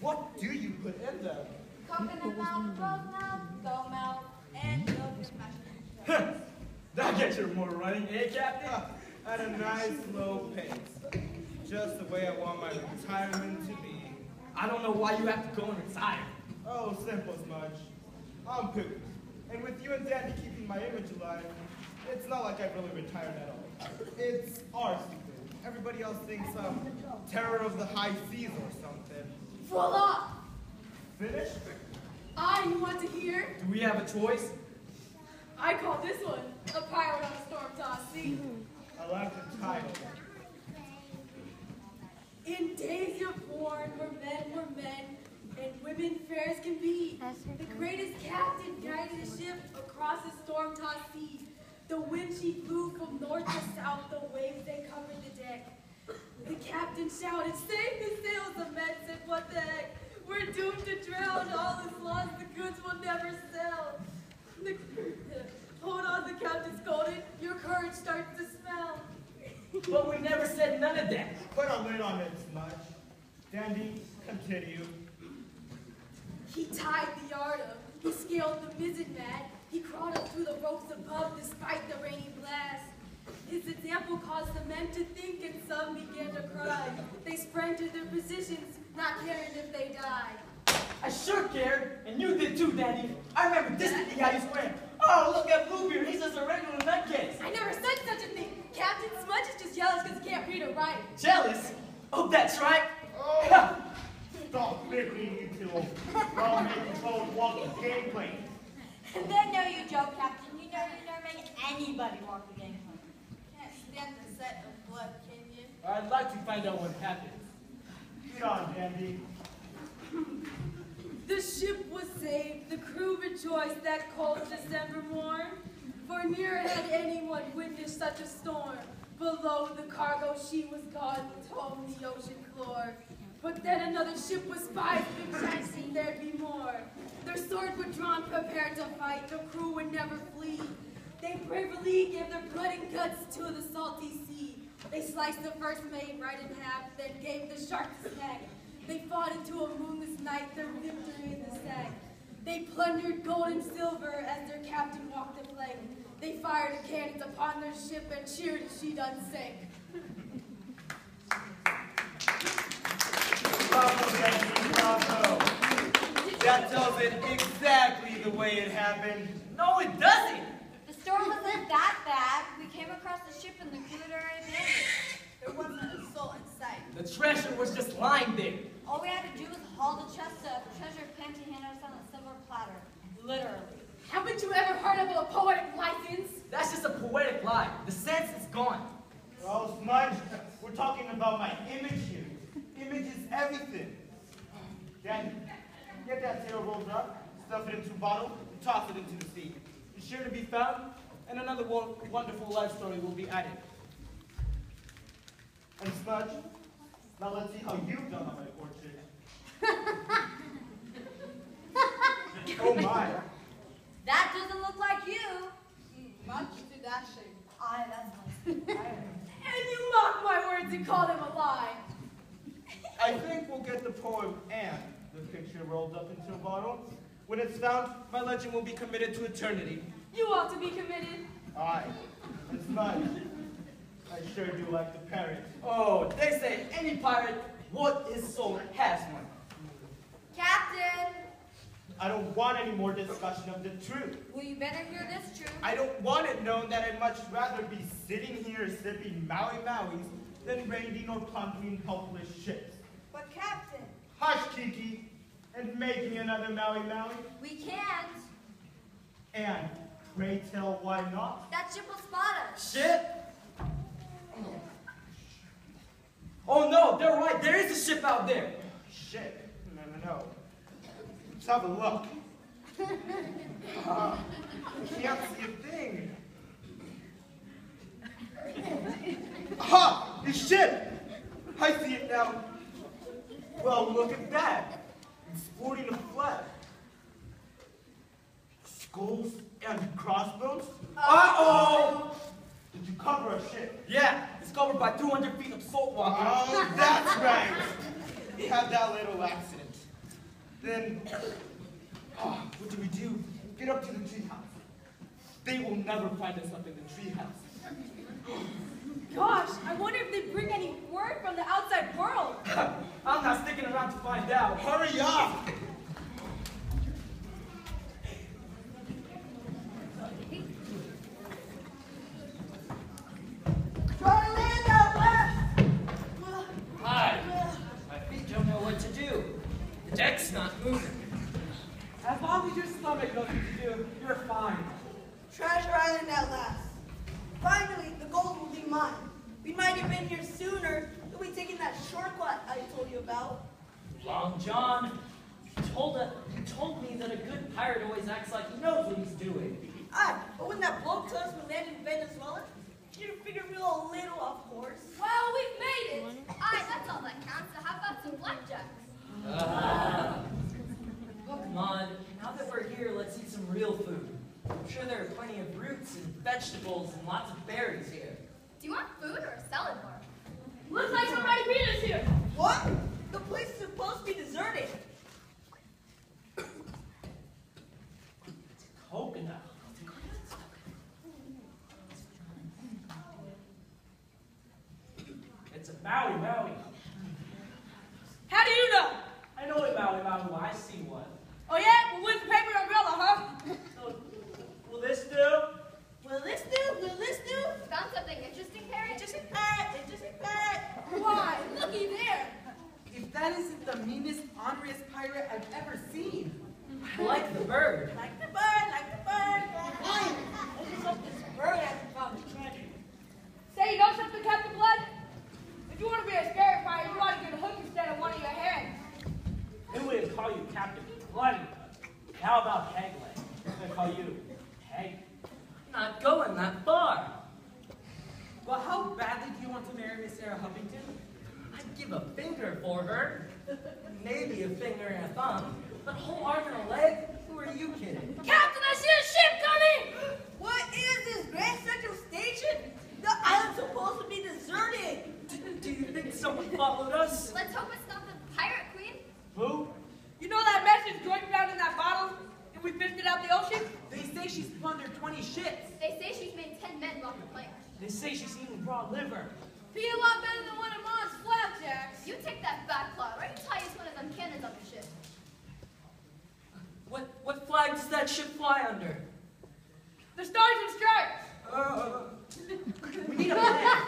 What do you put in them? Coconut milk, rose milk, goat milk, and yogurt mushrooms. That gets you more running, eh, Captain? At a nice low pace. Just the way I want my retirement to be. I don't know why you have to go and retire. Oh, simple as much. I'm Cocoy. And with you and Dandy keeping my image alive, it's not like I've really retired at all. It's our secret. Everybody else thinks I'm terror of the high seas or something. Voila! Finished? You want to hear? Do we have a choice? I call this one a pirate on a storm-tossed sea. I like the title. In days you're born, where men were men, and women fair as can be, the greatest captain guided a ship across a storm-tossed sea. The wind she blew from north to south, the waves they covered the deck. The captain shouted, "Save the sails!" The men said, "What the heck? We're doomed to drown. All is lost. The goods will never sell." Hold on, the captain scolded. "Your courage starts to smell." But we never said none of that. Put a lid on it, Smudge. Dandy, continue. He tied the yard up. He scaled the mizzen mat. He crawled up through the ropes above despite the rainy blast. His example caused the men to think, and some began to cry. They sprang to their positions, not caring if they died. I sure cared, and you did too, Dandy. I remember this is the guy you swear. Oh, look at Bluebeard. He's just a regular nutcase. I never said such a thing. Captain Smudge is just jealous because he can't read or write. Jealous? Oh, that's right. Oh, stop bickering, you two. I'll make you both walk the gangplank. And then know you joke, Captain. You never make anybody walk the gangplank. Can't stand the set of blood, can you? I'd like to find out what happened. Get on, Dandy. The ship was saved, the crew rejoiced that cold December morn, for ne'er had anyone witnessed such a storm. Below the cargo she was gone, told the ocean floor. But then another ship was spied, big chancing there'd be more. Their swords were drawn, prepared to fight, the crew would never flee. They bravely gave their blood and guts to the salty sea. They sliced the first mate right in half, then gave the shark a snack. They fought into a moonless night, their victory in the sack. They plundered gold and silver as their captain walked the plank. They fired cannons upon their ship and cheered as she done sank. Bravo, Dandy, bravo. That tells it exactly the way it happened. No, it doesn't. The storm wasn't that bad. We came across the ship and the crew had already abandoned. There wasn't a soul in sight. The treasure was just lying there. All we had to do was haul the chest of treasure pinned to hand us on a silver platter. Literally. Haven't you ever heard of a poetic license? That's just a poetic lie. The sense is gone. Oh, Smudge, we're talking about my image here. Image is everything. Dandy, get that sail rolled up, stuff it into a bottle, and toss it into the sea. It's sure to be found, and another wonderful life story will be added. And Smudge, now let's see how you've done on my portrait. Oh my. That doesn't look like you. Much to that shape. Aye, that's nice. And you mock my words and call them a lie. I think we'll get the poem and the picture rolled up into a bottle. When it's found, my legend will be committed to eternity. You ought to be committed. Aye, and Smudge, I sure do like the parrot. Oh, they say any pirate, what is soul has one. Captain, I don't want any more discussion of the truth. well, you better hear this truth. I don't want it known that I'd much rather be sitting here sipping Maui Mauis than raiding or plundering helpless ships. But Captain, Hush, Kiki, and making another Maui Maui. We can't. And pray tell why not? That ship will spot us. Ship? Oh no, they're right. There is a ship out there. Shit. No. Let's have a look. Can't see a thing. Aha! The ship! I see it now. Well, look at that. It's sporting a flag. Skulls and crossbones? Uh-oh! Did you cover a ship? Yeah, it's covered by 200 feet of salt water. Oh, that's right. We had that little accident. Then, what do? Get up to the treehouse. They will never find us up in the treehouse. Gosh, I wonder if they bring any word from the outside world. I'm not sticking around to find out. Hurry up! Hi. My feet don't know what to do. The deck's not moving. As long as your stomach knows what to do, you're fine. Treasure Island at last. Finally, the gold will be mine. We might have been here sooner if we'd taken that shortcut I told you about. Long John, you told me that a good pirate always acts like he knows what he's doing. Aye, but when that bloke told us we landed in Venezuela, you figured we were a little off course. Well, we've made it. Aye, that's all that counts. So how about some blackjacks? Oh, come on. Now that we're here, let's eat some real food. I'm sure there are plenty of roots and vegetables and lots of berries here. Do you want food or a salad bar? Looks like somebody beat us here. What? The place is supposed to be deserted. Coconut. It's a Maui Maui. How do you know? I know a Maui Maui when I see one. Oh yeah? Well, where's the paper umbrella, huh? So, will this do? Will this do? Will this do? Found something interesting, Harry? It just ain't bad. It just ain't bad. Why? Looky there. If that isn't the meanest, honoriest pirate I've ever seen. I like the bird. Like the bird, like the bird. I just hope this bird hasn't found the treasure. Say, you know something, Captain Blood? If you want to be a spirit pirate, you ought to get a hook instead of one of your hands. Who would call you Captain Bloody? How about Pegleg? I call you Peg. Not going that far. Well, how badly do you want to marry Miss Sarah Huffington? I'd give a finger for her. Maybe a finger and a thumb. But a whole arm and a leg? Who are you kidding? Captain, I see a ship coming! What is this Grand Central Station? The island's supposed to be deserted. Do you think someone followed us? Let's hope it's not the pirate queen. Who? You know that message joined down in that bottle and we fished it out the ocean? They say she's plundered 20 ships. They say she's made 10 men rob the plane. They say she's eating raw liver. Be a lot better than one of Mom's flapjacks. You take that back claw, or you tie us one of them cannons on your ship. What flag does that ship fly under? The Stars and Stripes. We need a plan.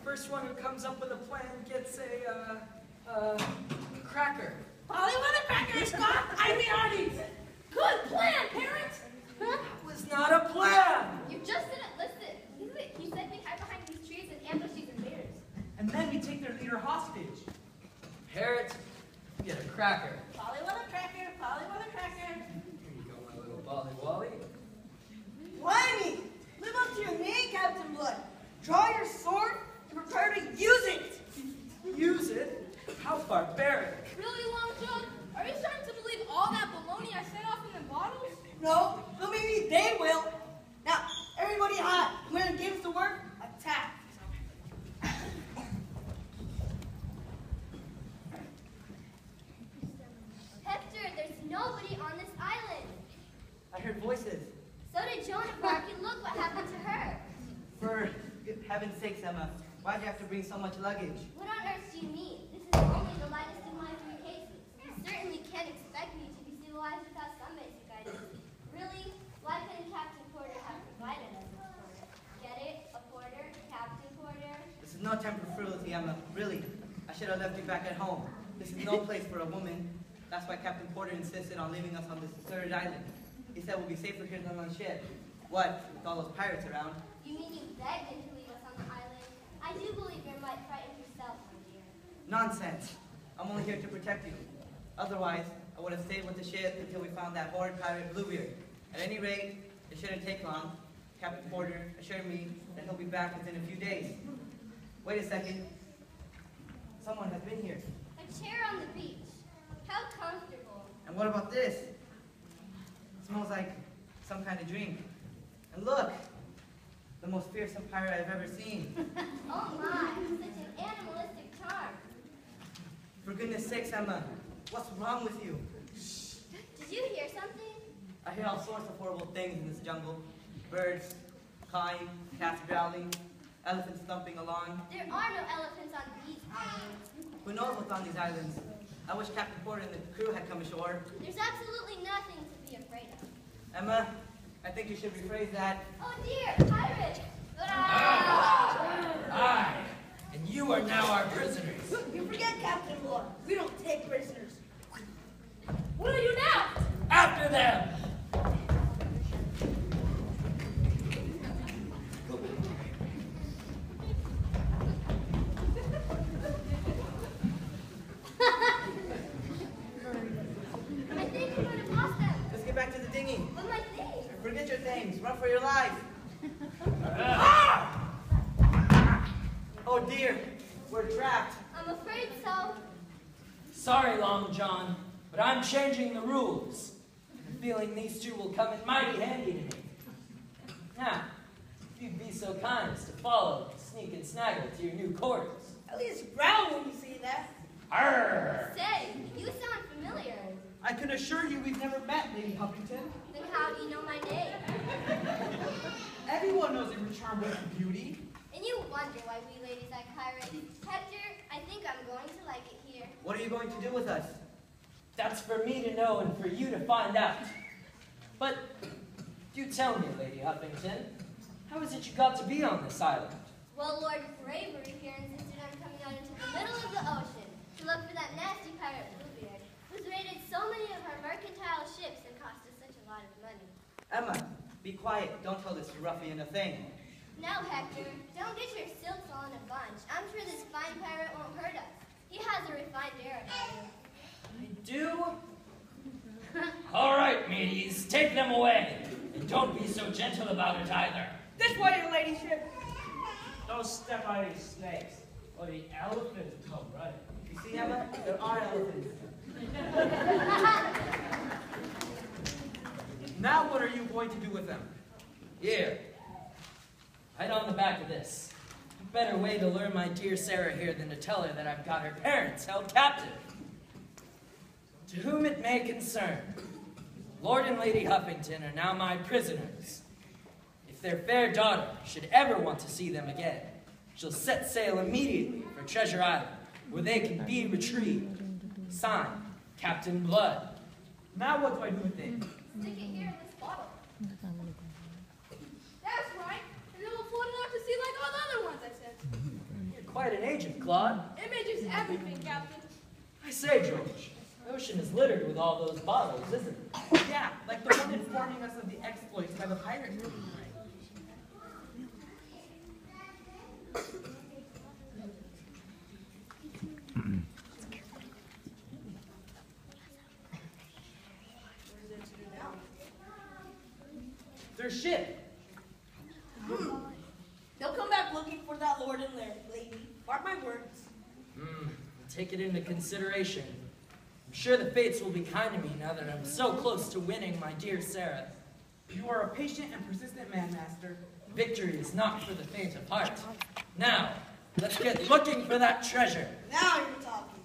First one who comes up with a plan gets a cracker. Polly, what a cracker, Scott! I mean, Artie! Good plan, parents. That was not a plan. You just didn't listen. He said we hide behind these trees and ambush these invaders. And then we take their leader hostage. Parrot, get a cracker. Polly, what a cracker! Polly, what a cracker! Here you go, my little Bolly Wally. Blimey! Live up to your name, Captain Blood. Draw your sword and prepare to use it. Use it? How barbaric. Really, Long John? Are you starting to believe all that baloney I set off in the bottles? No, but maybe they will. Now, everybody hot. When it gives the word, attack. Hector, there's nobody on this island. I heard voices. So did Joan of Arc, and look what happened to her. For heaven's sakes, Emma, why'd you have to bring so much luggage? What on earth do you mean? This is only the lightest of my 3 cases. You certainly can't expect me to be civilized without some basic guidance. Really? Why couldn't Captain Porter have provided us with a porter? Get it? A porter? Captain Porter? This is no time for frivolity, Emma. Really, I should have left you back at home. This is no place for a woman. That's why Captain Porter insisted on leaving us on this deserted island. He said we'll be safer here than on ship. What, with all those pirates around? You mean you begged him to leave us on the island? I do believe you might frighten yourself, my dear. Nonsense. I'm only here to protect you. Otherwise, I would have stayed with the ship until we found that horrid pirate Bluebeard. At any rate, it shouldn't take long. Captain Porter assured me that he'll be back within a few days. Wait a second. Someone has been here. A chair on the beach. How comfortable. And what about this? It smells like some kind of drink. And look, the most fearsome pirate I've ever seen. Oh my, such an animalistic charm. For goodness sakes, Emma, what's wrong with you? Did you hear something? I hear all sorts of horrible things in this jungle. Birds cawing, cats growling, elephants thumping along. There are no elephants on these islands. Who knows what's on these islands? I wish Captain Porter and the crew had come ashore. There's absolutely nothing to be afraid of. Emma, I think you should rephrase that. Oh dear, pirates! Aye, and you are now our prisoners. You forget, Captain Blood. We don't take prisoners. What are you now? After them! I think we might have lost them. Let's get back to the dinghy. But my things. Forget your things. Run for your life. Oh dear, we're trapped. I'm afraid so. Sorry, Long John, but I'm changing the rules. I'm feeling these two will come in mighty handy to me. Now, if you'd be so kind as to follow Sneak and Snaggle to your new quarters. At least growl when you see that. Arr! Say, you sound familiar. I can assure you we've never met, Lady Huffington. Then how do you know my name? Everyone knows that you're charmed with your beauty. And you wonder why we ladies like pirates. Hector, I think I'm going to like it here. What are you going to do with us? That's for me to know and for you to find out. But do tell me, Lady Huffington, how is it you got to be on this island? Well, Lord Bravery here insisted on coming out into the middle of the ocean to look for that nasty pirate Bluebeard, who's raided so many of our mercantile ships and cost us such a lot of money. Emma, be quiet. Don't tell this ruffian a thing. Now, Hector, don't get your silks all in a bunch. I'm sure this fine pirate won't hurt us. He has a refined air about him. I do? All right, mateys, take them away. And don't be so gentle about it either. This way, your ladyship. Don't step on any snakes, or the elephant will come running. You see, Emma? There are elephants. Now what are you going to do with them? Here, right on the back of this. What better way to lure my dear Sarah here than to tell her that I've got her parents held captive? To whom it may concern, Lord and Lady Huffington are now my prisoners. If their fair daughter should ever want to see them again, she'll set sail immediately for Treasure Island, where they can be retrieved. Signed, Captain Blood. Now what do I do with it? Stick it here in this bottle. That's right. And then we'll float it out to sea like all the other ones I sent. You're quite an agent, Claude. Image is everything, Captain. I say, George, the ocean is littered with all those bottles, isn't it? Yeah, like the one informing us of the exploits by the pirates. Their ship. They'll come back looking for that lord and lady. Mark my words. Take it into consideration. I'm sure the fates will be kind to me now that I'm so close to winning my dear Sarah. You are a patient and persistent man, Master. Victory is not for the faint of heart. Now, let's get looking for that treasure. Now you're talking.